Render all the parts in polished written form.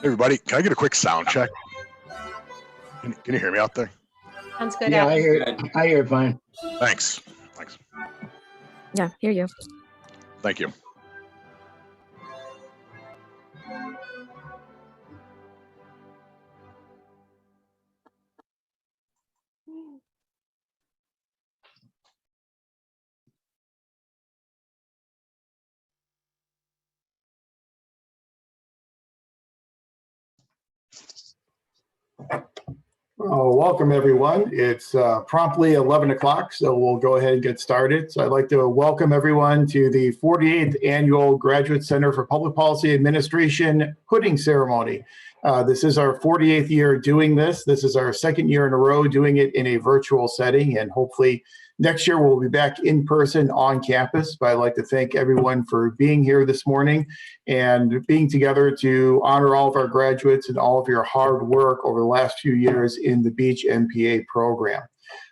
Everybody, can I get a quick sound check? Can you hear me out there? Sounds good. Yeah, Adam. I hear it fine. Thanks. Yeah, hear you. Thank you. Welcome, everyone. It's promptly 11 o'clock, so we'll go ahead and get started. So I'd like to welcome everyone to the 48th Annual Graduate Center for Public Policy Administration hooding ceremony. This is our 48th year doing this. This is our second year in a row doing it in a virtual setting, and hopefully next year we'll be back in person on campus. But I'd like to thank everyone for being here this morning and being together to honor all of our graduates and all of your hard work over the last few years in the Beach MPA program.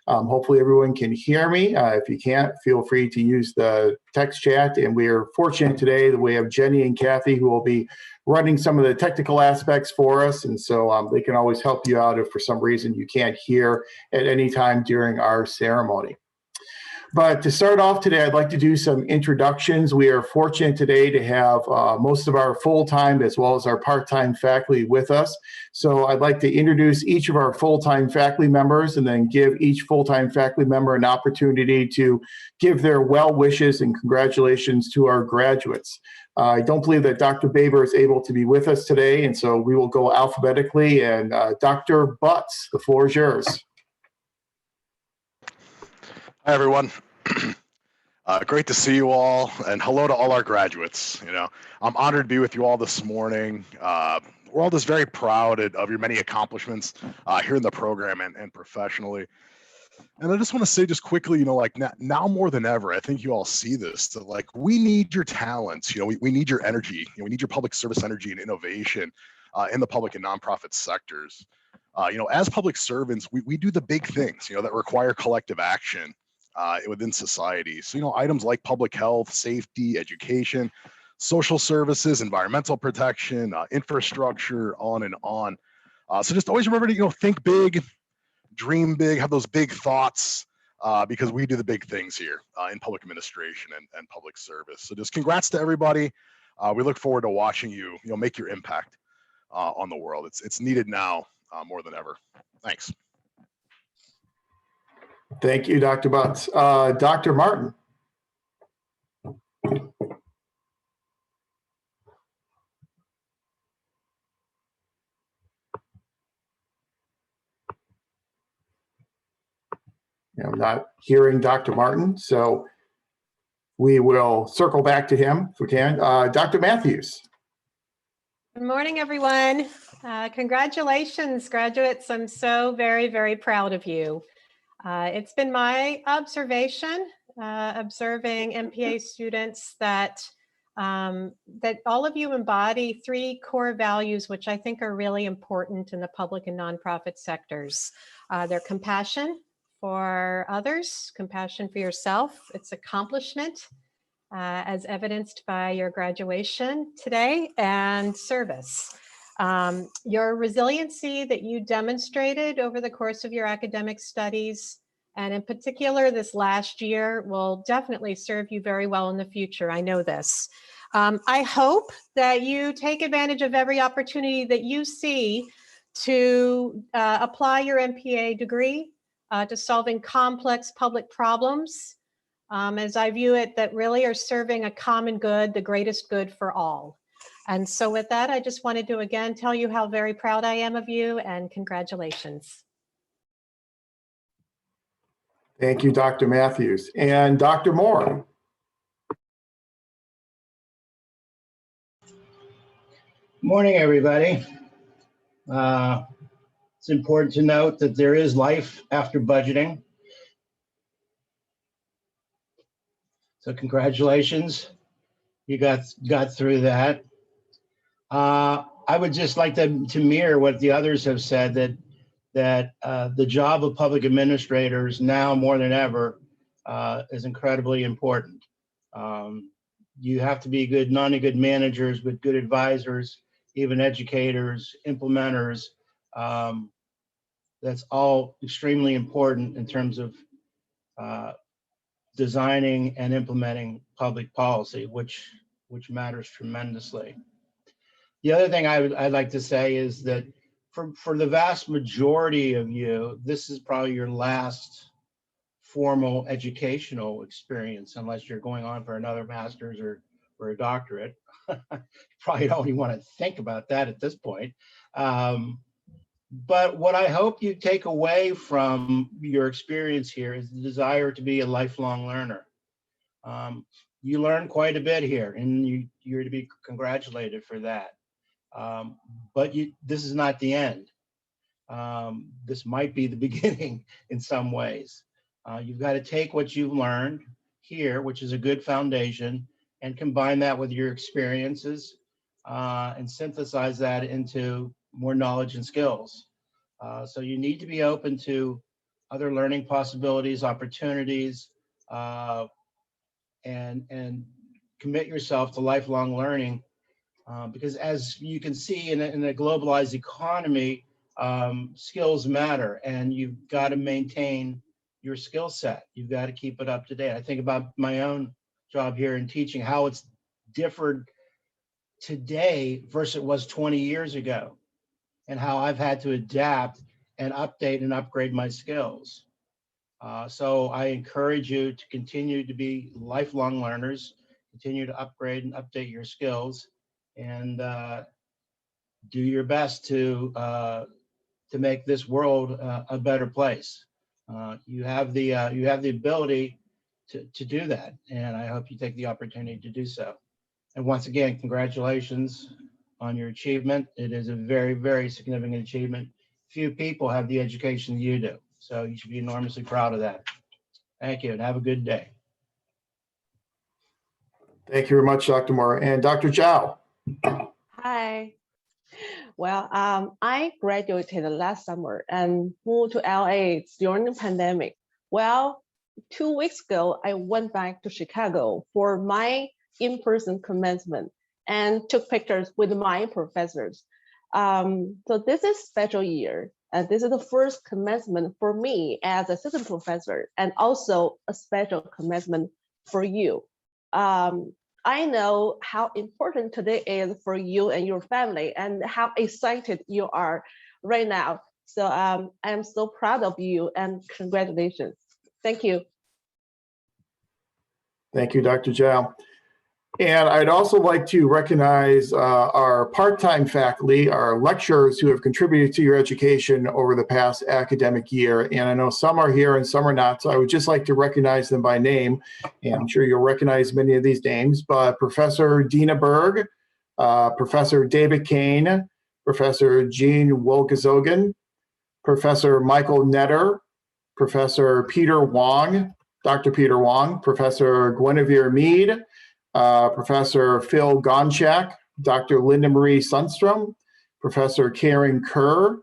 Hopefully everyone can hear me. If you can't, feel free to use the text chat. And we are fortunate today that we have Jenny and Kathy who will be running some of the technical aspects for us. And so they can always help you out if for some reason you can't hear at any time during our ceremony. But to start off today, I'd like to do some introductions. We are fortunate today to have most of our full-time as well as our part-time faculty with us. So I'd like to introduce each of our full-time faculty members and then give each full-time faculty member an opportunity to give their well wishes and congratulations to our graduates. I don't believe that Dr. Baber is able to be with us today, and so we will go alphabetically. And Dr. Butts, the floor is yours. Hi, everyone. Great to see you all, and hello to all our graduates. I'm honored to be with you all this morning. We're all just very proud of your many accomplishments here in the program and professionally. And I just want to say just quickly, now more than ever, I think you all see this, that we need your talents, we need your energy, we need your public service energy and innovation in the public and nonprofit sectors. As public servants, we do the big things, that require collective action within society. So, items like public health, safety, education, social services, environmental protection, infrastructure, on and on. So just always remember to, think big, dream big, have those big thoughts, because we do the big things here in public administration and public service. So just congrats to everybody. We look forward to watching you, make your impact on the world. It's needed now more than ever. Thanks. Thank you, Dr. Butts. Dr. Martin. I'm not hearing Dr. Martin, so we will circle back to him if we can. Dr. Matthews. Good morning, everyone. Congratulations, graduates. I'm so very, very proud of you. It's been my observation, observing MPA students, that all of you embody 3 core values, which I think are really important in the public and nonprofit sectors. They're compassion for others, compassion for yourself, it's accomplishment, as evidenced by your graduation today, and service. Your resiliency that you demonstrated over the course of your academic studies, and in particular this last year, will definitely serve you very well in the future. I know this. I hope that you take advantage of every opportunity that you see to apply your MPA degree to solving complex public problems, as I view it, that really are serving a common good, the greatest good for all. And so with that, I just wanted to again tell you how very proud I am of you, and congratulations. Thank you, Dr. Matthews. And Dr. Moore. Morning, everybody. It's important to note that there is life after budgeting. So congratulations, you got through that. I would just like to mirror what the others have said, that the job of public administrators now more than ever is incredibly important. You have to be good, not only good managers, but good advisors, even educators, implementers. That's all extremely important in terms of designing and implementing public policy, which matters tremendously. The other thing I'd like to say is that for the vast majority of you, this is probably your last formal educational experience, unless you're going on for another master's or a doctorate. Probably don't even want to think about that at this point. But what I hope you take away from your experience here is the desire to be a lifelong learner. You learn quite a bit here, and you're to be congratulated for that. But this is not the end. This might be the beginning in some ways. You've got to take what you've learned here, which is a good foundation, and combine that with your experiences and synthesize that into more knowledge and skills. So you need to be open to other learning possibilities, opportunities, and commit yourself to lifelong learning. Because as you can see in a globalized economy, skills matter, and you've got to maintain your skill set. You've got to keep it up to date. I think about my own job here in teaching, how it's differed today versus it was 20 years ago, and how I've had to adapt and update and upgrade my skills. So I encourage you to continue to be lifelong learners, continue to upgrade and update your skills, and do your best to make this world a better place. You have the ability to do that, and I hope you take the opportunity to do so. And once again, congratulations on your achievement. It is a very, very significant achievement. Few people have the education you do, so you should be enormously proud of that. Thank you, and have a good day. Thank you very much, Dr. Moore. And Dr. Zhao. Hi. Well, I graduated last summer and moved to LA during the pandemic. Well, 2 weeks ago, I went back to Chicago for my in-person commencement and took pictures with my professors. So this is a special year. And this is the first commencement for me as assistant professor, and also a special commencement for you. I know how important today is for you and your family, and how excited you are right now. So I'm so proud of you, and congratulations. Thank you. Thank you, Dr. Zhao. And I'd also like to recognize our part-time faculty, our lecturers who have contributed to your education over the past academic year. And I know some are here and some are not, so I would just like to recognize them by name. And I'm sure you'll recognize many of these names, but Professor Dina Berg, Professor David Kane, Professor Jean Wolgazogan, Professor Michael Netter, Professor Peter Wong, Dr. Peter Wong, Professor Guinevere Mead, Professor Phil Gonchak, Dr. Linda Marie Sundstrom, Professor Karen Kerr,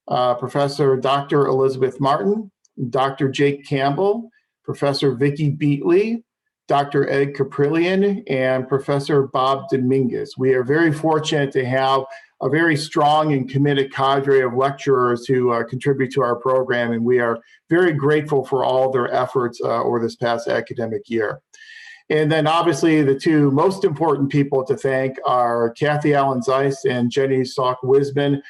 Professor Dr. Elizabeth Martin, Dr. Jake Campbell, Professor Vicky Beatley, Dr. Ed Caprillion, and Professor Bob Dominguez. We are very fortunate to have a very strong and committed cadre of lecturers who contribute to our program, and we are very grateful for all their efforts over this past academic year. And then obviously the two most important people to thank are Kathy Allen Zeiss and Jenny Salk-Wisman.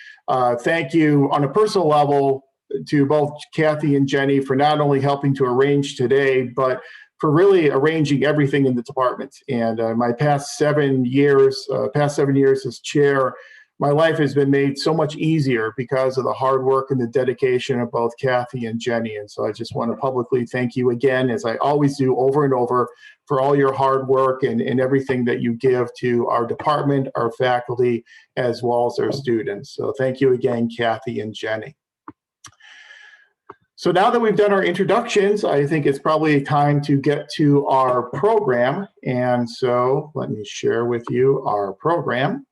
Thank you on a personal level to both Kathy and Jenny for not only helping to arrange today, but for really arranging everything in the department. And my past 7 years as chair, my life has been made so much easier because of the hard work and the dedication of both Kathy and Jenny. And so I just want to publicly thank you again, as I always do over and over, for all your hard work and everything that you give to our department, our faculty, as well as our students. So thank you again, Kathy and Jenny. So now that we've done our introductions, I think it's probably time to get to our program. And so let me share with you our program.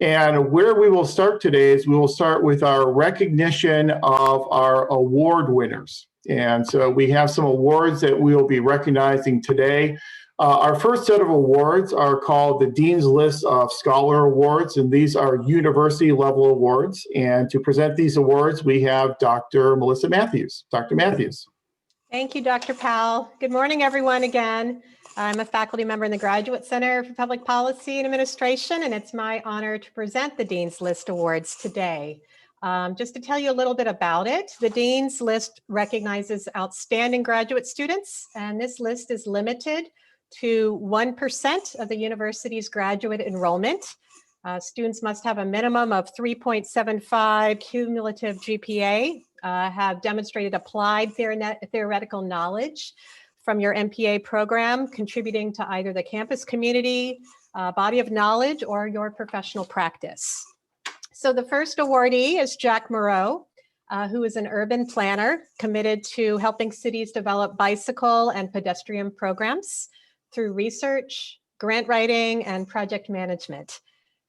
And where we will start today is we will start with our recognition of our award winners. And so we have some awards that we will be recognizing today. Our first set of awards are called the Dean's List of Scholar Awards, and these are university level awards. And to present these awards, we have Dr. Melissa Matthews. Dr. Matthews. Thank you, Dr. Powell. Good morning, everyone, again. I'm a faculty member in the Graduate Center for Public Policy and Administration, and it's my honor to present the Dean's List Awards today. Just to tell you a little bit about it, the Dean's List recognizes outstanding graduate students, and this list is limited to 1% of the university's graduate enrollment. Students must have a minimum of 3.75 cumulative GPA, have demonstrated applied theoretical knowledge from your MPA program, contributing to either the campus community, body of knowledge, or your professional practice. So the first awardee is Jack Moreau, who is an urban planner committed to helping cities develop bicycle and pedestrian programs through research, grant writing, and project management.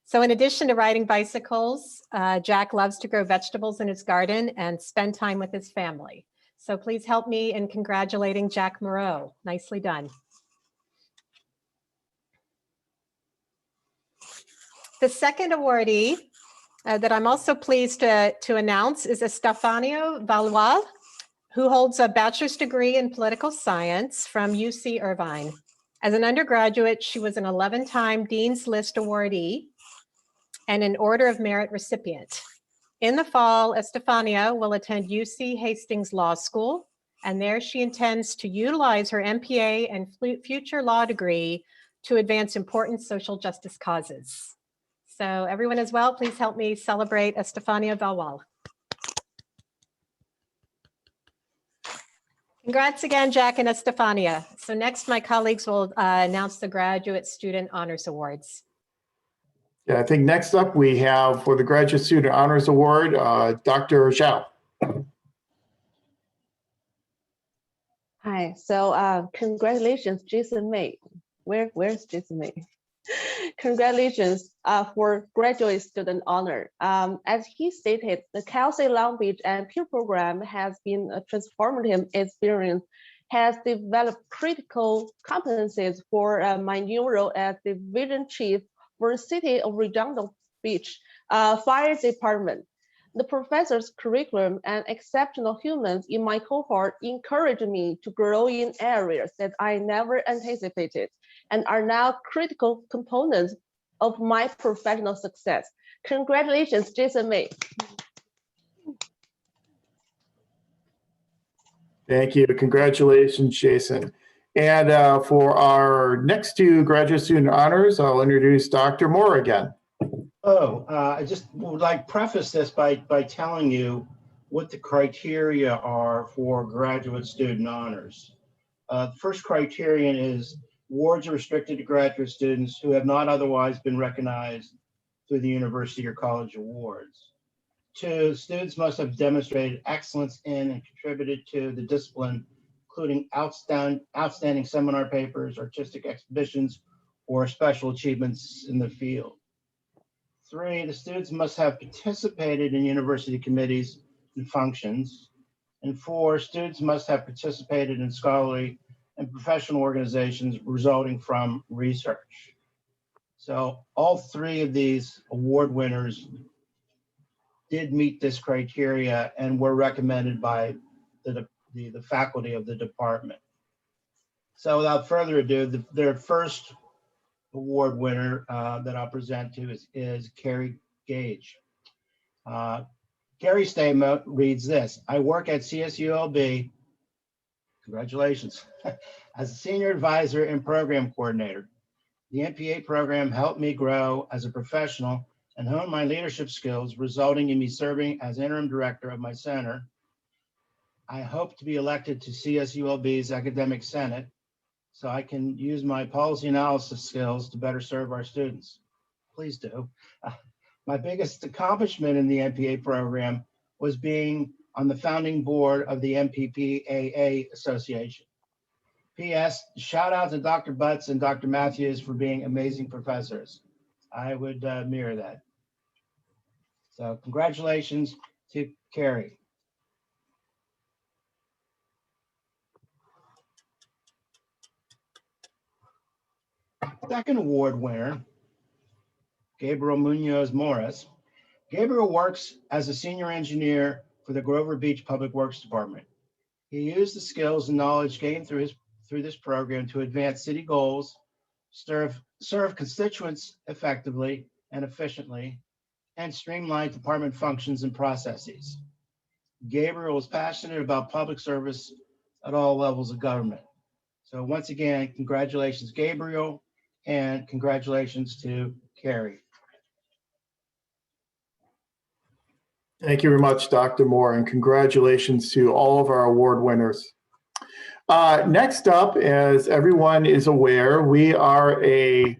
So in addition to riding bicycles, Jack loves to grow vegetables in his garden and spend time with his family. So please help me in congratulating Jack Moreau. Nicely done. The second awardee that I'm also pleased to announce is Estefanio Valois, who holds a bachelor's degree in political science from UC Irvine. As an undergraduate, she was an 11-time Dean's List awardee and an Order of Merit recipient. In the fall, Estefania will attend UC Hastings Law School, and there she intends to utilize her MPA and future law degree to advance important social justice causes. So everyone as well, please help me celebrate Estefania Valwal. Congrats again, Jack and Estefania. So next, my colleagues will announce the Graduate Student Honors Awards. Yeah, I think next up we have for the Graduate Student Honors Award, Dr. Zhao. Hi, so congratulations, Jason May. Where's Jason May? Congratulations for Graduate Student Honor. As he stated, the Cal State Long Beach and Peer Program has been a transformative experience, has developed critical competencies for my new role as Division Chief for the City of Redondo Beach Fire Department. The professor's curriculum and exceptional humans in my cohort encouraged me to grow in areas that I never anticipated and are now critical components of my professional success. Congratulations, Jason May. Thank you. Congratulations, Jason. And for our next two Graduate Student Honors, I'll introduce Dr. Moore again. I just would like to preface this by telling you what the criteria are for graduate student honors. The first criterion is awards are restricted to graduate students who have not otherwise been recognized through the university or college awards. 2, students must have demonstrated excellence in and contributed to the discipline, including outstanding seminar papers, artistic exhibitions, or special achievements in the field. 3, the students must have participated in university committees and functions. And 4, students must have participated in scholarly and professional organizations resulting from research. So all 3 of these award winners did meet this criteria and were recommended by the faculty of the department. So without further ado, their first award winner that I'll present to is Carrie Gage. Gary's statement reads this: I work at CSULB, congratulations, as a senior advisor and program coordinator. The MPA program helped me grow as a professional and hone my leadership skills, resulting in me serving as interim director of my center. I hope to be elected to CSULB's Academic Senate so I can use my policy analysis skills to better serve our students. Please do. My biggest accomplishment in the MPA program was being on the founding board of the MPPAA Association. P.S. Shout out to Dr. Butts and Dr. Matthews for being amazing professors. I would mirror that. So congratulations to Carrie. Second award winner, Gabriel Munoz Morris. Gabriel works as a senior engineer for the Grover Beach Public Works Department. He used the skills and knowledge gained through this program to advance city goals, serve constituents effectively and efficiently, and streamline department functions and processes. Gabriel is passionate about public service at all levels of government. So once again, congratulations, Gabriel, and congratulations to Carrie. Thank you very much, Dr. Moore, and congratulations to all of our award winners. Next up, as everyone is aware, we are a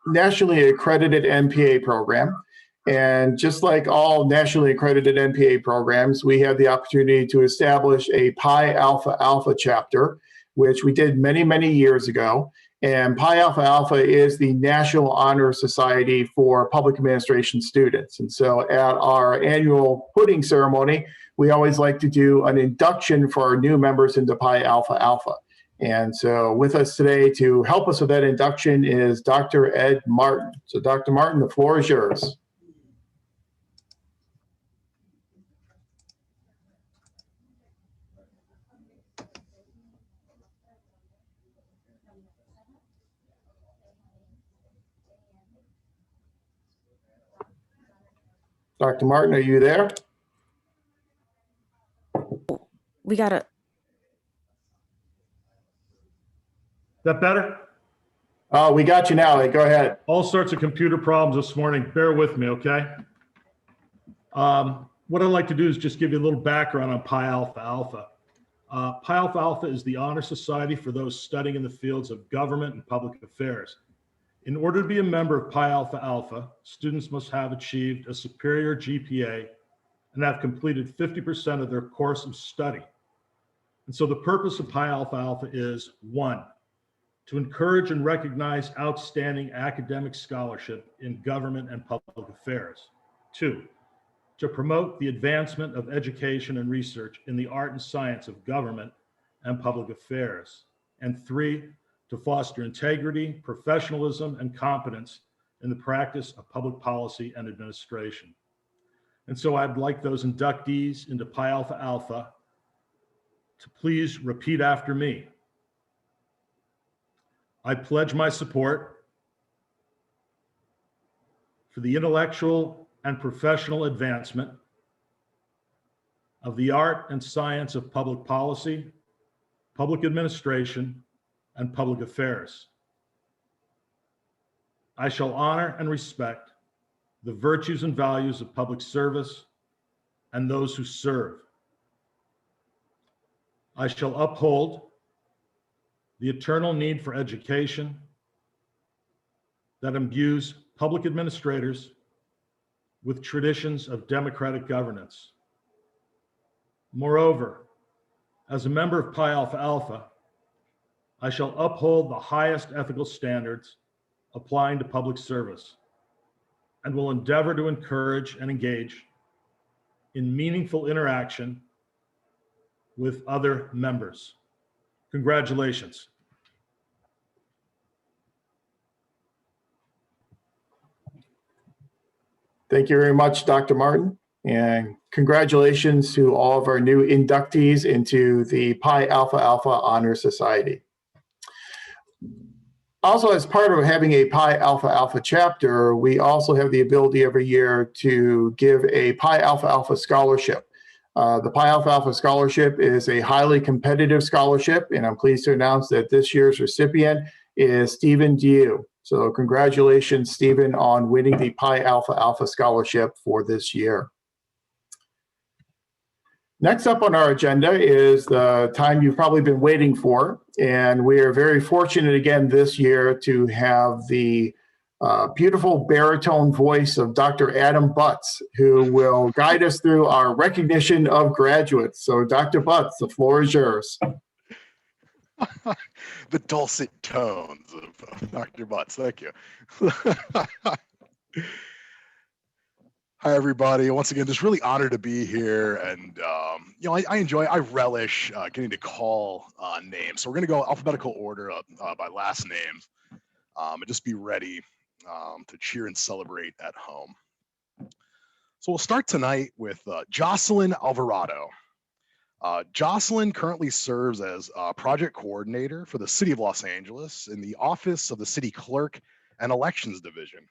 nationally accredited MPA program. And just like all nationally accredited MPA programs, we have the opportunity to establish a Pi Alpha Alpha chapter, which we did many, many years ago. And Pi Alpha Alpha is the National Honor Society for Public Administration students. And so at our annual pudding ceremony, we always like to do an induction for our new members into Pi Alpha Alpha. And so with us today to help us with that induction is Dr. Ed Martin. So Dr. Martin, the floor is yours. Dr. Martin, are you there? We gotta. That better? Oh, we got you now. Go ahead. All sorts of computer problems this morning. Bear with me, okay? What I'd like to do is just give you a little background on Pi Alpha Alpha. Pi Alpha Alpha is the honor society for those studying in the fields of government and public affairs. In order to be a member of Pi Alpha Alpha, students must have achieved a superior GPA and have completed 50% of their course of study. And so the purpose of Pi Alpha Alpha is, 1, to encourage and recognize outstanding academic scholarship in government and public affairs. 2, to promote the advancement of education and research in the art and science of government and public affairs. And 3, to foster integrity, professionalism, and competence in the practice of public policy and administration. And so I'd like those inductees into Pi Alpha Alpha to please repeat after me. I pledge my support for the intellectual and professional advancement of the art and science of public policy, public administration, and public affairs. I shall honor and respect the virtues and values of public service and those who serve. I shall uphold the eternal need for education that imbues public administrators with traditions of democratic governance. Moreover, as a member of Pi Alpha Alpha, I shall uphold the highest ethical standards applying to public service and will endeavor to encourage and engage in meaningful interaction with other members. Congratulations. Thank you very much, Dr. Martin. And congratulations to all of our new inductees into the Pi Alpha Alpha Honor Society. Also, as part of having a Pi Alpha Alpha chapter, we also have the ability every year to give a Pi Alpha Alpha scholarship. The Pi Alpha Alpha Scholarship is a highly competitive scholarship, and I'm pleased to announce that this year's recipient is Stephen Diu. So congratulations, Stephen, on winning the Pi Alpha Alpha Scholarship for this year. Next up on our agenda is the time you've probably been waiting for, and we are very fortunate again this year to have the beautiful baritone voice of Dr. Adam Butts, who will guide us through our recognition of graduates. So Dr. Butts, the floor is yours. The dulcet tones of Dr. Butts. Thank you. Hi, everybody. Once again, just really honored to be here. And, I relish getting to call names. So we're going to go alphabetical order by last names and just be ready to cheer and celebrate at home. So we'll start tonight with Jocelyn Alvarado. Jocelyn currently serves as project coordinator for the City of Los Angeles in the Office of the City Clerk and Elections Division.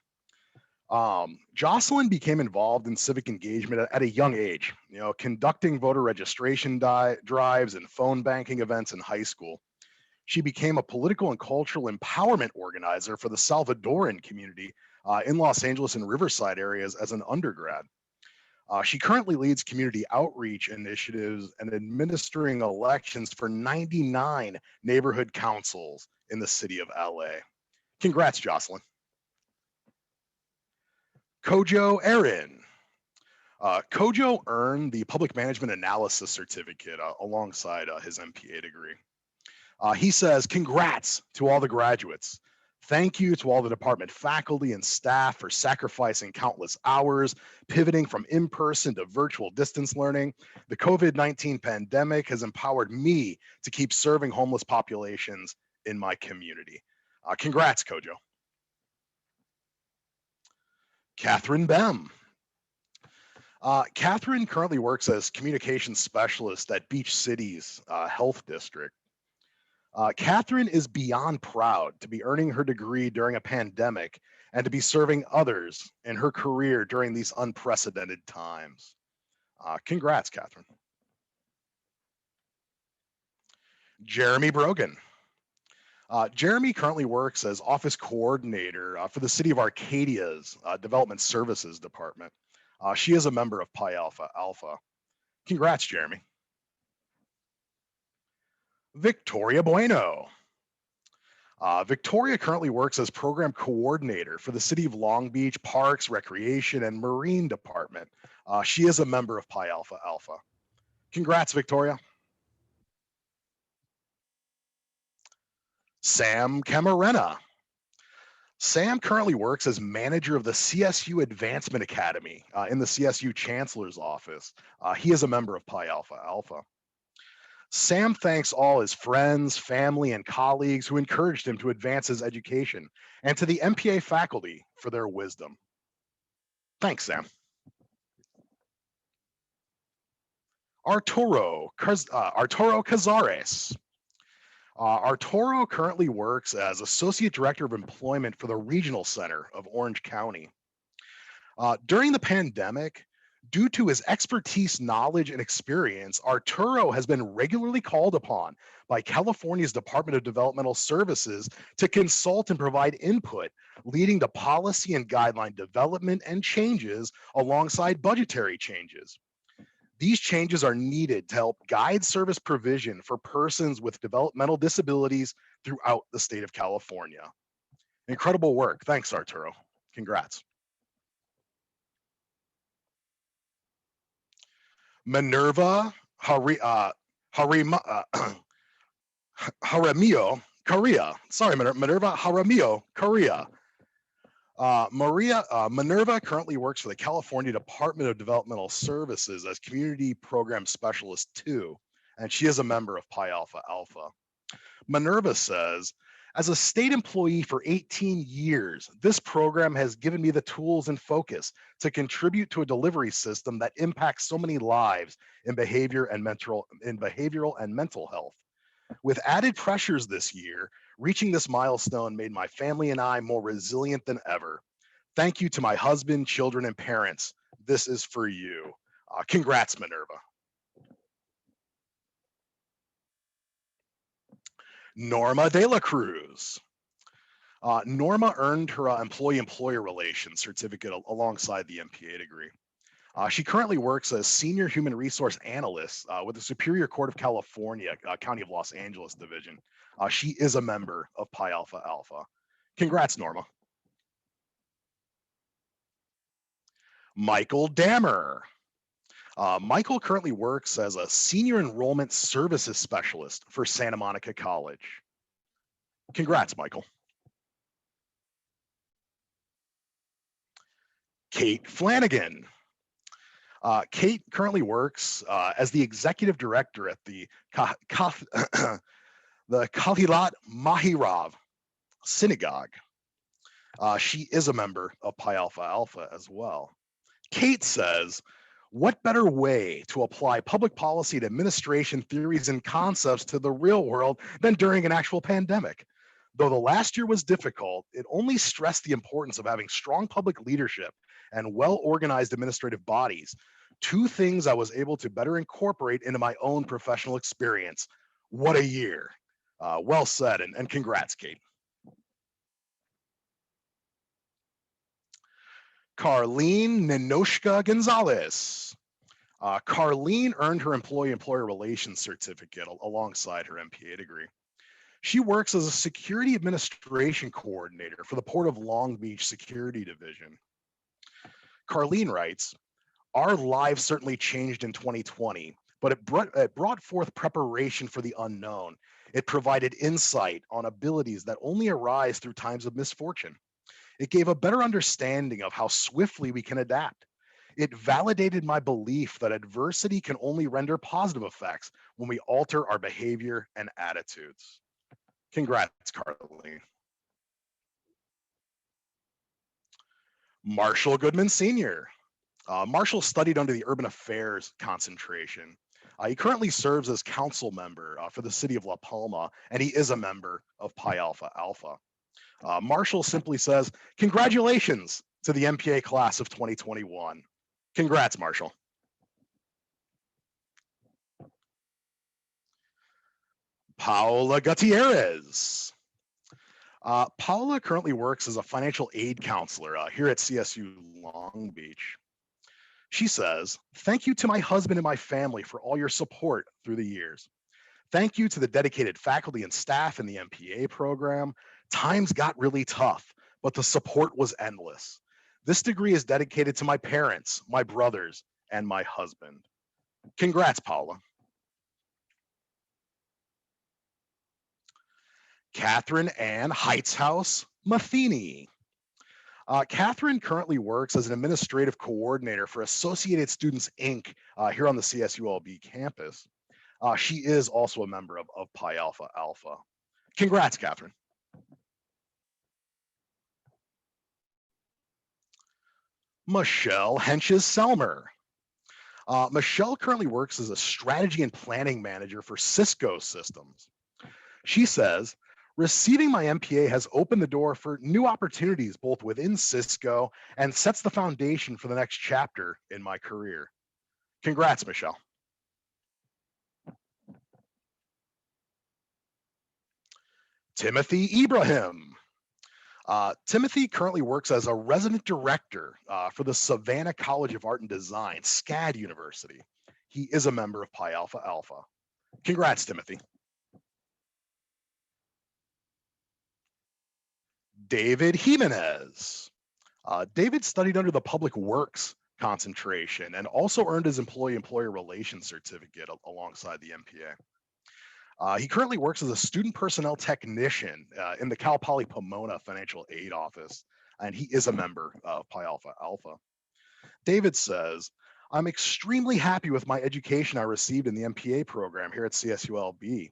Jocelyn became involved in civic engagement at a young age, conducting voter registration drives and phone banking events in high school. She became a political and cultural empowerment organizer for the Salvadoran community in Los Angeles and Riverside areas as an undergrad. She currently leads community outreach initiatives and administering elections for 99 neighborhood councils in the city of LA. Congrats, Jocelyn. Kojo Aaron. Kojo earned the Public Management Analysis Certificate alongside his MPA degree. He says, congrats to all the graduates. Thank you to all the department faculty and staff for sacrificing countless hours, pivoting from in-person to virtual distance learning. The COVID-19 pandemic has empowered me to keep serving homeless populations in my community. Congrats, Kojo. Catherine Bem. Catherine currently works as communications specialist at Beach City's Health District. Catherine is beyond proud to be earning her degree during a pandemic and to be serving others in her career during these unprecedented times. Congrats, Catherine. Jeremy Brogan. Jeremy currently works as office coordinator for the City of Arcadia's Development Services Department. She is a member of Pi Alpha Alpha. Congrats, Jeremy. Victoria Bueno. Victoria currently works as program coordinator for the City of Long Beach Parks, Recreation, and Marine Department. She is a member of Pi Alpha Alpha. Congrats, Victoria. Sam Camarena. Sam currently works as manager of the CSU Advancement Academy in the CSU Chancellor's Office. He is a member of Pi Alpha Alpha. Sam thanks all his friends, family, and colleagues who encouraged him to advance his education, and to the MPA faculty for their wisdom. Thanks, Sam. Arturo Cazares. Arturo currently works as Associate Director of Employment for the Regional Center of Orange County. During the pandemic, due to his expertise, knowledge, and experience, Arturo has been regularly called upon by California's Department of Developmental Services to consult and provide input, leading to policy and guideline development and changes alongside budgetary changes. These changes are needed to help guide service provision for persons with developmental disabilities throughout the state of California. Incredible work. Thanks, Arturo. Congrats. Minerva Jaramillo Correa. Sorry, Minerva Jaramillo Correa. Minerva currently works for the California Department of Developmental Services as Community Program Specialist 2, and she is a member of Pi Alpha Alpha. Minerva says, as a state employee for 18 years, this program has given me the tools and focus to contribute to a delivery system that impacts so many lives in behavioral and mental health. With added pressures this year, reaching this milestone made my family and I more resilient than ever. Thank you to my husband, children, and parents. This is for you. Congrats, Minerva. Norma De La Cruz. Norma earned her employee-employer relations certificate alongside the MPA degree. She currently works as Senior Human Resource Analyst with the Superior Court of California, County of Los Angeles Division. She is a member of Pi Alpha Alpha. Congrats, Norma. Michael Dammer. Michael currently works as a Senior Enrollment Services Specialist for Santa Monica College. Congrats, Michael. Kate Flanagan. Kate currently works as the Executive Director at the Kahilat Mahirav Synagogue. She is a member of Pi Alpha Alpha as well. Kate says, what better way to apply public policy and administration theories and concepts to the real world than during an actual pandemic? Though the last year was difficult, it only stressed the importance of having strong public leadership and well-organized administrative bodies, two things I was able to better incorporate into my own professional experience. What a year. Well said, and congrats, Kate. Carlene Ninoshka Gonzalez. Carlene earned her employee-employer relations certificate alongside her MPA degree. She works as a security administration coordinator for the Port of Long Beach Security Division. Carlene writes, our lives certainly changed in 2020, but it brought forth preparation for the unknown. It provided insight on abilities that only arise through times of misfortune. It gave a better understanding of how swiftly we can adapt. It validated my belief that adversity can only render positive effects when we alter our behavior and attitudes. Congrats, Carlene. Marshall Goodman Sr. Marshall studied under the Urban Affairs concentration. He currently serves as council member for the city of La Palma, and he is a member of Pi Alpha Alpha. Marshall simply says, congratulations to the MPA class of 2021. Congrats, Marshall. Paola Gutierrez. Paola currently works as a financial aid counselor here at CSU Long Beach. She says, thank you to my husband and my family for all your support through the years. Thank you to the dedicated faculty and staff in the MPA program. Times got really tough, but the support was endless. This degree is dedicated to my parents, my brothers, and my husband. Congrats, Paula. Catherine Ann Heightshouse Matheny. Catherine currently works as an administrative coordinator for Associated Students, Inc. Here on the CSULB campus. She is also a member of Pi Alpha Alpha. Congrats, Catherine. Michelle Henches-Selmer. Michelle currently works as a strategy and planning manager for Cisco Systems. She says, receiving my MPA has opened the door for new opportunities both within Cisco and sets the foundation for the next chapter in my career. Congrats, Michelle. Timothy Ibrahim. Timothy currently works as a resident director for the Savannah College of Art and Design, SCAD University. He is a member of Pi Alpha Alpha. Congrats, Timothy. David Jimenez. David studied under the Public Works concentration and also earned his employee-employer relations certificate alongside the MPA. He currently works as a student personnel technician in the Cal Poly Pomona Financial Aid Office, and he is a member of Pi Alpha Alpha. David says, I'm extremely happy with my education I received in the MPA program here at CSULB.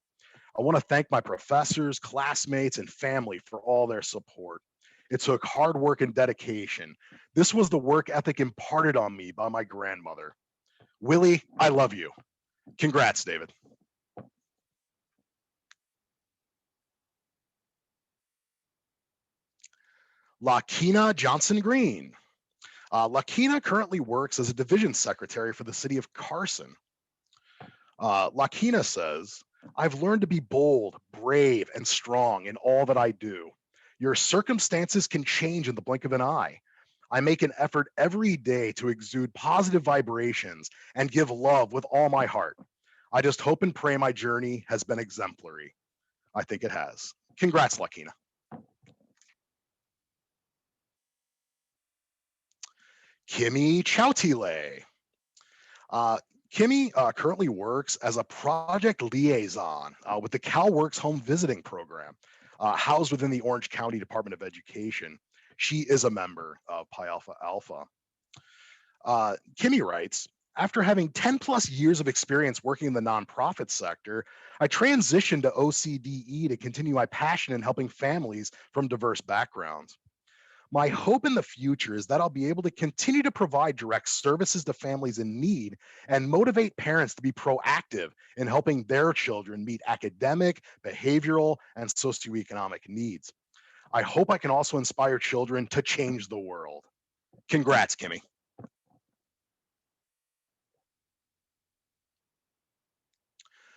I want to thank my professors, classmates, and family for all their support. It took hard work and dedication. This was the work ethic imparted on me by my grandmother. Willie, I love you. Congrats, David. Lakina Johnson Green. Lakina currently works as a division secretary for the city of Carson. Lakina says, I've learned to be bold, brave, and strong in all that I do. Your circumstances can change in the blink of an eye. I make an effort every day to exude positive vibrations and give love with all my heart. I just hope and pray my journey has been exemplary. I think it has. Congrats, Lakina. Kimmy Chautile. Kimmy currently works as a project liaison with the CalWorks Home Visiting Program, housed within the Orange County Department of Education. She is a member of Pi Alpha Alpha. Kimmy writes, after having 10 plus years of experience working in the nonprofit sector, I transitioned to OCDE to continue my passion in helping families from diverse backgrounds. My hope in the future is that I'll be able to continue to provide direct services to families in need and motivate parents to be proactive in helping their children meet academic, behavioral, and socioeconomic needs. I hope I can also inspire children to change the world. Congrats, Kimmy.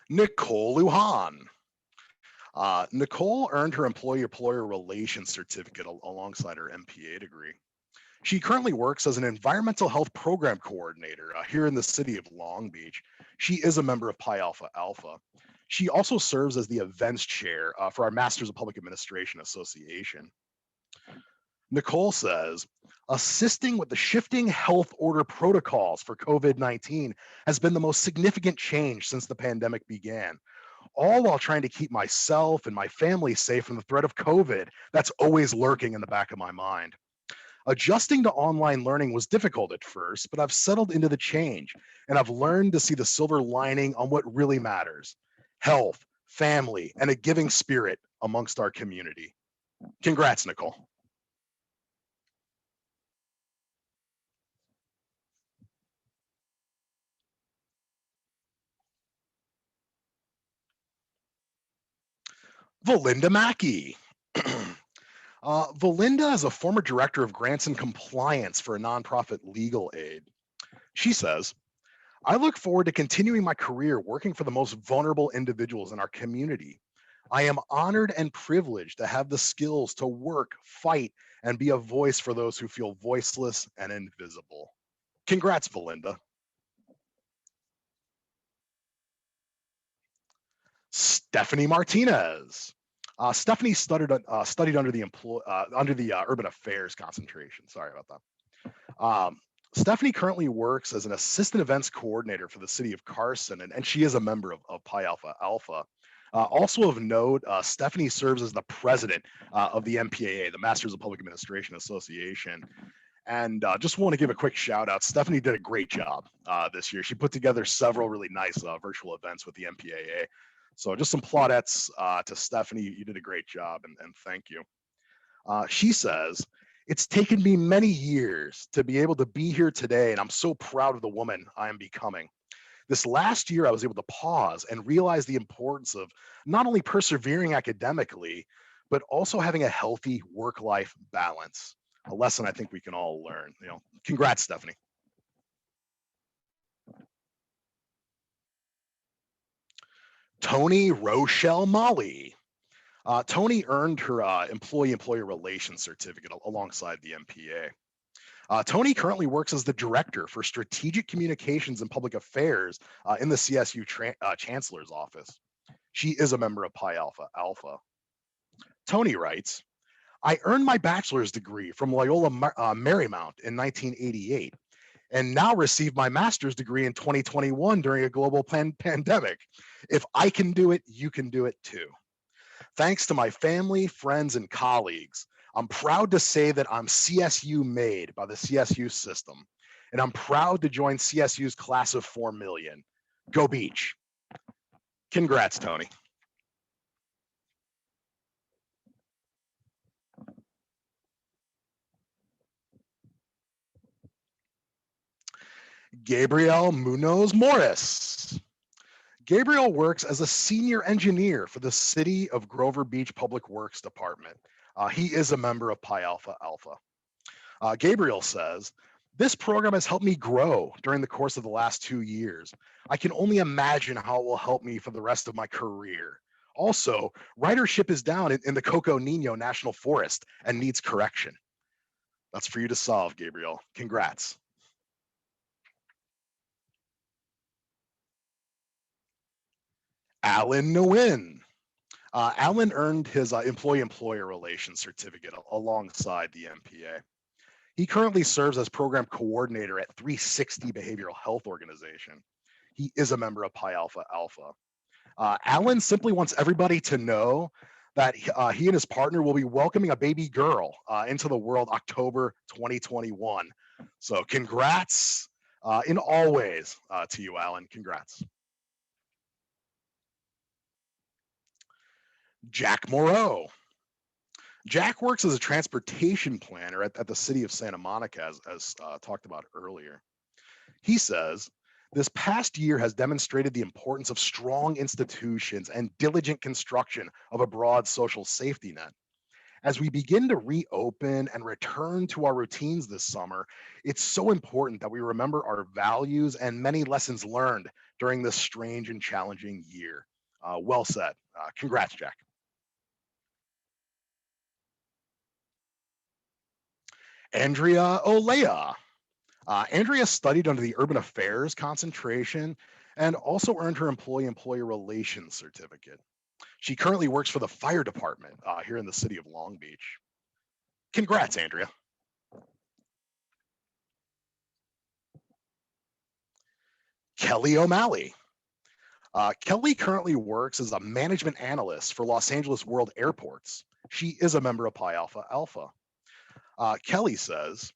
Nicole Lujan. Nicole earned her employee-employer relations certificate alongside her MPA degree. She currently works as an environmental health program coordinator here in the city of Long Beach. She is a member of Pi Alpha Alpha. She also serves as the events chair for our Masters of Public Administration Association. Nicole says, assisting with the shifting health order protocols for COVID-19 has been the most significant change since the pandemic began, all while trying to keep myself and my family safe from the threat of COVID that's always lurking in the back of my mind. Adjusting to online learning was difficult at first, but I've settled into the change and I've learned to see the silver lining on what really matters: health, family, and a giving spirit amongst our community. Congrats, Nicole. Valinda Mackey. Valinda is a former director of grants and compliance for a nonprofit legal aid. She says, I look forward to continuing my career working for the most vulnerable individuals in our community. I am honored and privileged to have the skills to work, fight, and be a voice for those who feel voiceless and invisible. Congrats, Valinda. Stephanie Martinez. Stephanie studied under the urban affairs concentration. Sorry about that. Stephanie currently works as an assistant events coordinator for the city of Carson, and she is a member of Pi Alpha Alpha. Also of note, Stephanie serves as the president of the MPAA, the Masters of Public Administration Association. And just want to give a quick shout out. Stephanie did a great job this year. She put together several really nice virtual events with the MPAA. So just some plaudits to Stephanie. You did a great job, and thank you. She says, it's taken me many years to be able to be here today, and I'm so proud of the woman I am becoming. This last year, I was able to pause and realize the importance of not only persevering academically, but also having a healthy work-life balance. A lesson I think we can all learn. Congrats, Stephanie. Tony Rochelle Molly. Tony earned her employee-employer relations certificate alongside the MPA. Tony currently works as the director for strategic communications and public affairs in the CSU chancellor's office. She is a member of Pi Alpha Alpha. Tony writes, I earned my bachelor's degree from Loyola Marymount in 1988 and now received my master's degree in 2021 during a global pandemic. If I can do it, you can do it too. Thanks to my family, friends, and colleagues, I'm proud to say that I'm CSU made by the CSU system, and I'm proud to join CSU's class of 4 million. Go Beach. Congrats, Tony. Gabriel Munoz Morris. Gabriel works as a senior engineer for the City of Grover Beach Public Works Department. He is a member of Pi Alpha Alpha. Gabriel says, this program has helped me grow during the course of the last 2 years. I can only imagine how it will help me for the rest of my career. Also, ridership is down in the Coco Nino National Forest and needs correction. That's for you to solve, Gabriel. Congrats. Alan Nguyen. Alan earned his employee-employer relations certificate alongside the MPA. He currently serves as program coordinator at 360 Behavioral Health Organization. He is a member of Pi Alpha Alpha. Alan simply wants everybody to know that he and his partner will be welcoming a baby girl into the world October 2021. So congrats in all ways to you, Alan. Congrats. Jack Moreau. Jack works as a transportation planner at the city of Santa Monica, as talked about earlier. He says, this past year has demonstrated the importance of strong institutions and diligent construction of a broad social safety net. As we begin to reopen and return to our routines this summer, it's so important that we remember our values and many lessons learned during this strange and challenging year. Well said. Congrats, Jack. Andrea Olea. Andrea studied under the Urban Affairs concentration and also earned her employee-employer relations certificate. She currently works for the fire department here in the city of Long Beach. Congrats, Andrea. Kelly O'Malley. Kelly currently works as a management analyst for Los Angeles World Airports. She is a member of Pi Alpha Alpha. Kelly says,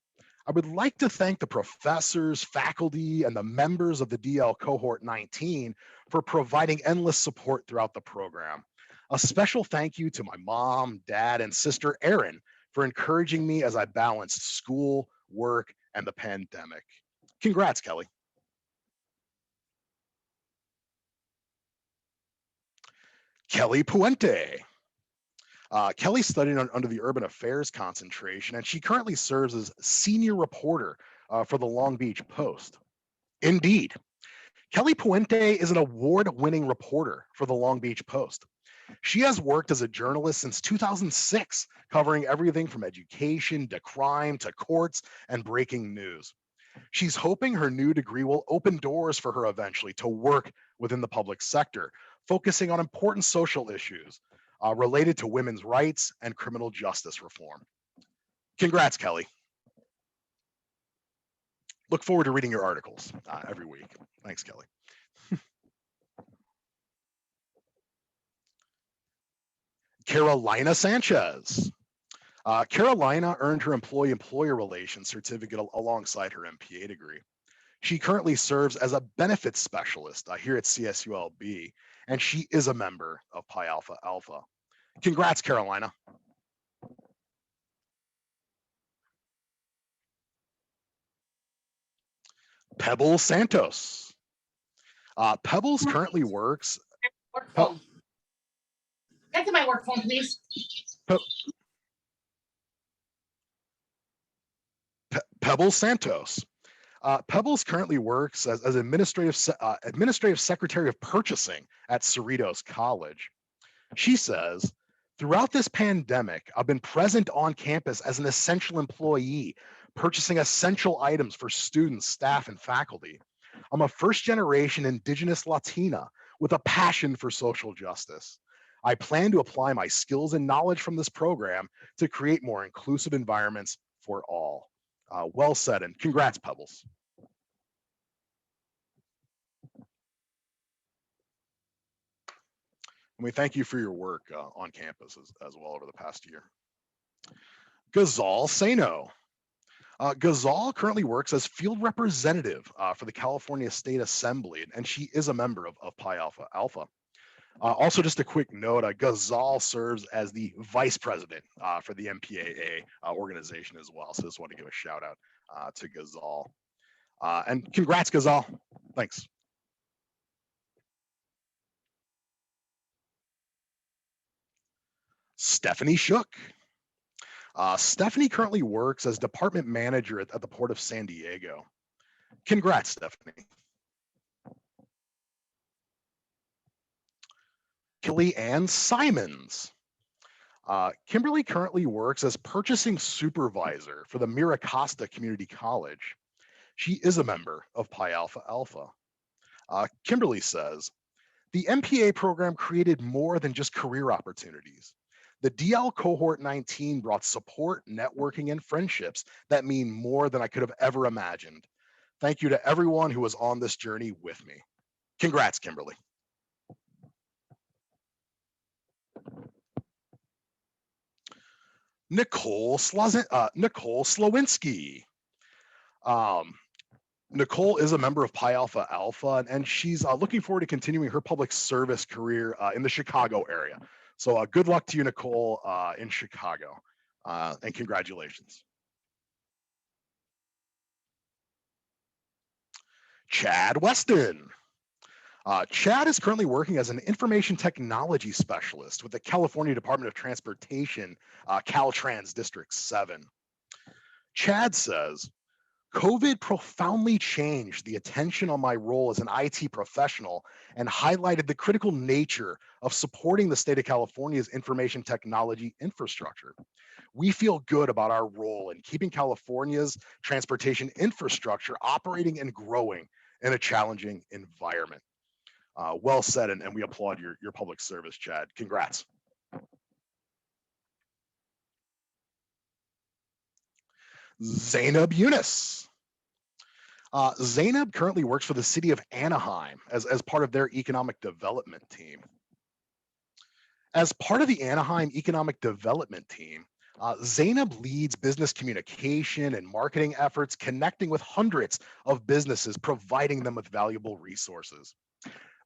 I would like to thank the professors, faculty, and the members of the DL Cohort 19 for providing endless support throughout the program. A special thank you to my mom, dad, and sister, Erin, for encouraging me as I balanced school, work, and the pandemic. Congrats, Kelly. Kelly Puente. Kelly studied under the urban affairs concentration, and she currently serves as senior reporter for the Long Beach Post. Indeed, Kelly Puente is an award-winning reporter for the Long Beach Post. She has worked as a journalist since 2006, covering everything from education to crime to courts and breaking news. She's hoping her new degree will open doors for her eventually to work within the public sector, focusing on important social issues related to women's rights and criminal justice reform. Congrats, Kelly. Look forward to reading your articles every week. Thanks, Kelly. Carolina Sanchez. Carolina earned her employee-employer relations certificate alongside her MPA degree. She currently serves as a benefits specialist here at CSULB, and she is a member of Pi Alpha Alpha. Congrats, Carolina. Pebbles Santos. Pebbles currently works. Work phone. Get to my work phone, please. Pebbles Santos. Pebbles currently works as administrative secretary of purchasing at Cerritos College. She says, throughout this pandemic, I've been present on campus as an essential employee, purchasing essential items for students, staff, and faculty. I'm a first-generation Indigenous Latina with a passion for social justice. I plan to apply my skills and knowledge from this program to create more inclusive environments for all. Well said, and congrats, Pebbles. And we thank you for your work on campus as well over the past year. Ghazal Sano. Ghazal currently works as field representative for the California State Assembly, and she is a member of Pi Alpha Alpha. Also, just a quick note, Ghazal serves as the vice president for the MPAA organization as well. So just want to give a shout out to Ghazal. And congrats, Ghazal. Thanks. Stephanie Shook. Stephanie currently works as department manager at the Port of San Diego. Congrats, Stephanie. Kimberly Ann Simons. Kimberly currently works as purchasing supervisor for the Mira Costa Community College. She is a member of Pi Alpha Alpha. Kimberly says, the MPA program created more than just career opportunities. The DL Cohort 19 brought support, networking, and friendships that mean more than I could have ever imagined. Thank you to everyone who was on this journey with me. Congrats, Kimberly. Nicole Slowinski. Nicole is a member of Pi Alpha Alpha, and she's looking forward to continuing her public service career in the Chicago area. So good luck to you, Nicole, in Chicago, and congratulations. Chad Weston. Chad is currently working as an information technology specialist with the California Department of Transportation, Caltrans District 7. Chad says, COVID profoundly changed the attention on my role as an IT professional and highlighted the critical nature of supporting the state of California's information technology infrastructure. We feel good about our role in keeping California's transportation infrastructure operating and growing in a challenging environment. Well said, and we applaud your public service, Chad. Congrats. Zainab Yunus. Zainab currently works for the city of Anaheim as part of their economic development team. As part of the Anaheim economic development team, Zainab leads business communication and marketing efforts, connecting with hundreds of businesses, providing them with valuable resources.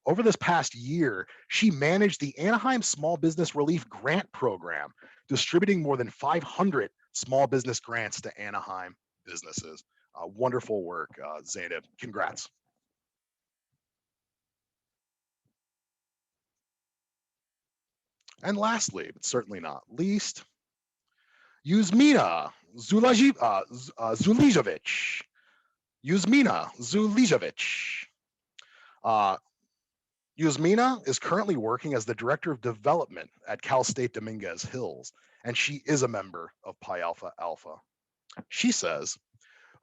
Over this past year, she managed the Anaheim Small Business Relief Grant Program, distributing more than 500 small business grants to Anaheim businesses. Wonderful work, Zainab. Congrats. And lastly, but certainly not least, Yuzmina Zulijovic. Yuzmina Zulijovic. Yuzmina is currently working as the Director of Development at Cal State Dominguez Hills, and she is a member of Pi Alpha Alpha. She says,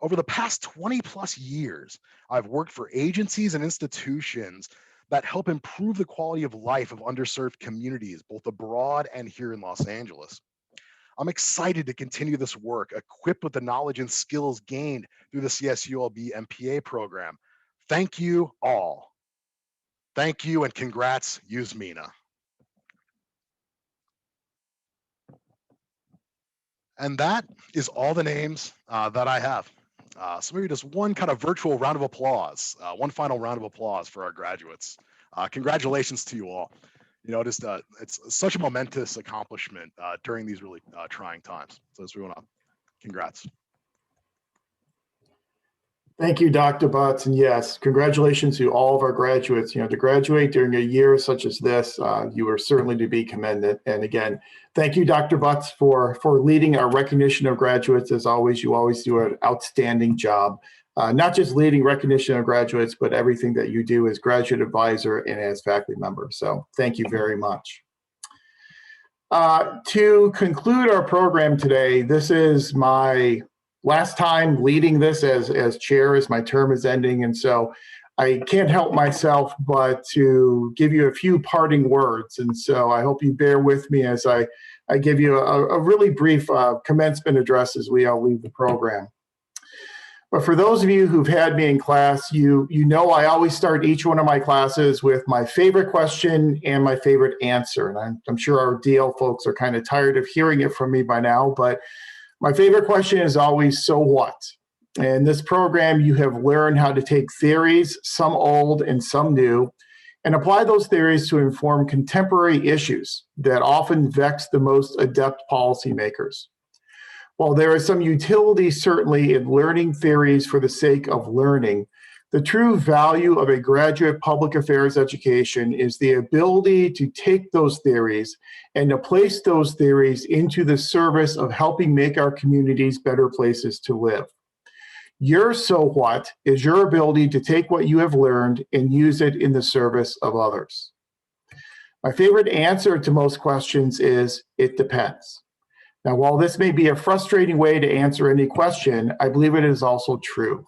over the past 20 plus years, I've worked for agencies and institutions that help improve the quality of life of underserved communities, both abroad and here in Los Angeles. I'm excited to continue this work, equipped with the knowledge and skills gained through the CSULB MPA program. Thank you all. Thank you and congrats, Yuzmina. And that is all the names that I have. So maybe just one kind of virtual round of applause, one final round of applause for our graduates. Congratulations to you all. You know, just it's such a momentous accomplishment during these really trying times. So just we want to congrats. Thank you, Dr. Butts. And yes, congratulations to all of our graduates. You know, to graduate during a year such as this, you are certainly to be commended. And again, thank you, Dr. Butts, for leading our recognition of graduates. As always, you always do an outstanding job, not just leading recognition of graduates, but everything that you do as graduate advisor and as faculty member. So thank you very much. To conclude our program today, this is my last time leading this as chair, as my term is ending. And so I can't help myself but to give you a few parting words. And so I hope you bear with me as I give you a really brief commencement address as we all leave the program. But for those of you who've had me in class, you know I always start each one of my classes with my favorite question and my favorite answer. And I'm sure our DL folks are kind of tired of hearing it from me by now, but my favorite question is always, so what? In this program, you have learned how to take theories, some old and some new, and apply those theories to inform contemporary issues that often vex the most adept policymakers. While there is some utility certainly in learning theories for the sake of learning, the true value of a graduate public affairs education is the ability to take those theories and to place those theories into the service of helping make our communities better places to live. Your so what is your ability to take what you have learned and use it in the service of others. My favorite answer to most questions is, it depends. Now, while this may be a frustrating way to answer any question, I believe it is also true.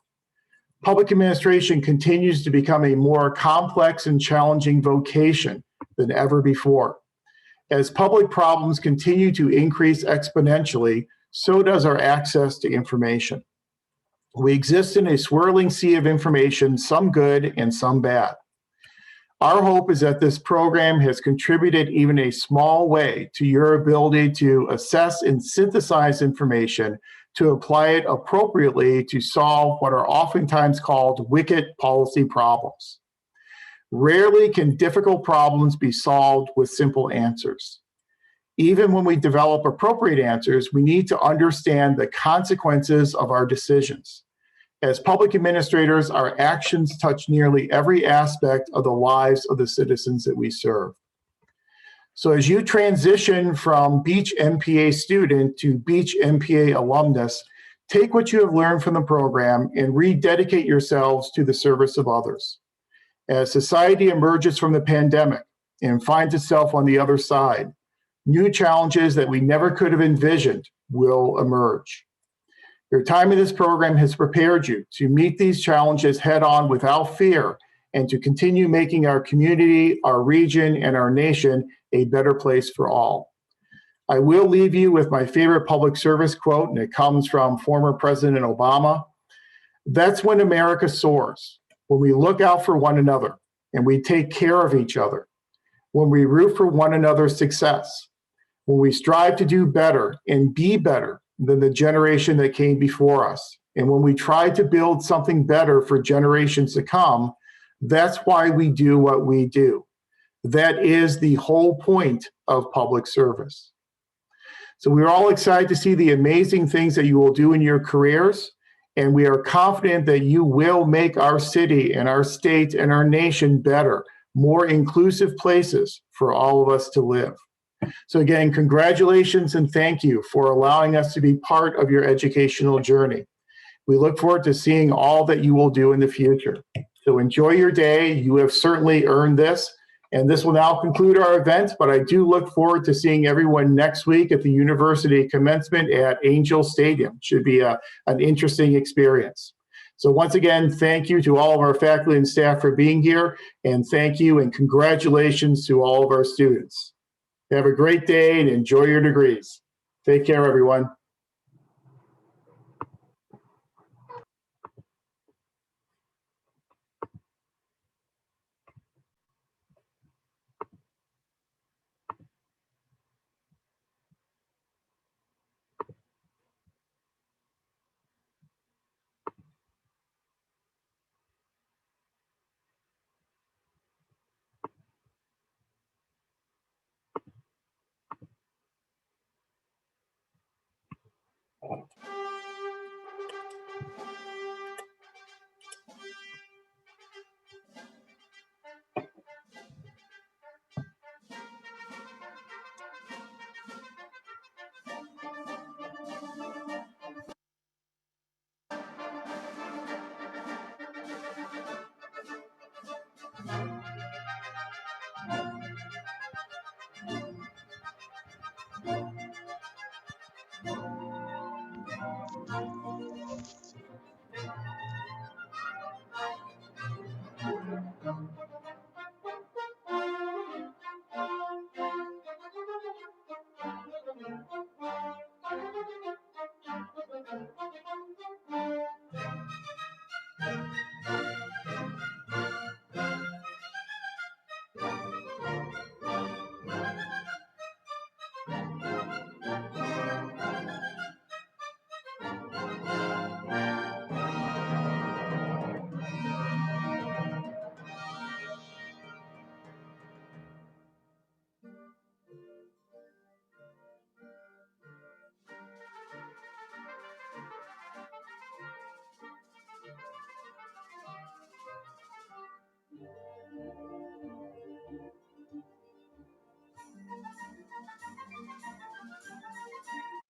Public administration continues to become a more complex and challenging vocation than ever before. As public problems continue to increase exponentially, so does our access to information. We exist in a swirling sea of information, some good and some bad. Our hope is that this program has contributed even a small way to your ability to assess and synthesize information, to apply it appropriately to solve what are oftentimes called wicked policy problems. Rarely can difficult problems be solved with simple answers. Even when we develop appropriate answers, we need to understand the consequences of our decisions. As public administrators, our actions touch nearly every aspect of the lives of the citizens that we serve. So as you transition from Beach MPA student to Beach MPA alumnus, take what you have learned from the program and rededicate yourselves to the service of others. As society emerges from the pandemic and finds itself on the other side, new challenges that we never could have envisioned will emerge. Your time in this program has prepared you to meet these challenges head on without fear and to continue making our community, our region, and our nation a better place for all. I will leave you with my favorite public service quote, and it comes from former President Obama. That's when America soars, when we look out for one another and we take care of each other, when we root for one another's success, when we strive to do better and be better than the generation that came before us, and when we try to build something better for generations to come. That's why we do what we do. That is the whole point of public service. So we're all excited to see the amazing things that you will do in your careers, and we are confident that you will make our city and our state and our nation better, more inclusive places for all of us to live. So again, congratulations and thank you for allowing us to be part of your educational journey. We look forward to seeing all that you will do in the future. So enjoy your day. You have certainly earned this. And this will now conclude our event, but I do look forward to seeing everyone next week at the University Commencement at Angel Stadium. Should be an interesting experience. So once again, thank you to all of our faculty and staff for being here, and thank you and congratulations to all of our students. Have a great day and enjoy your degrees. Take care, everyone.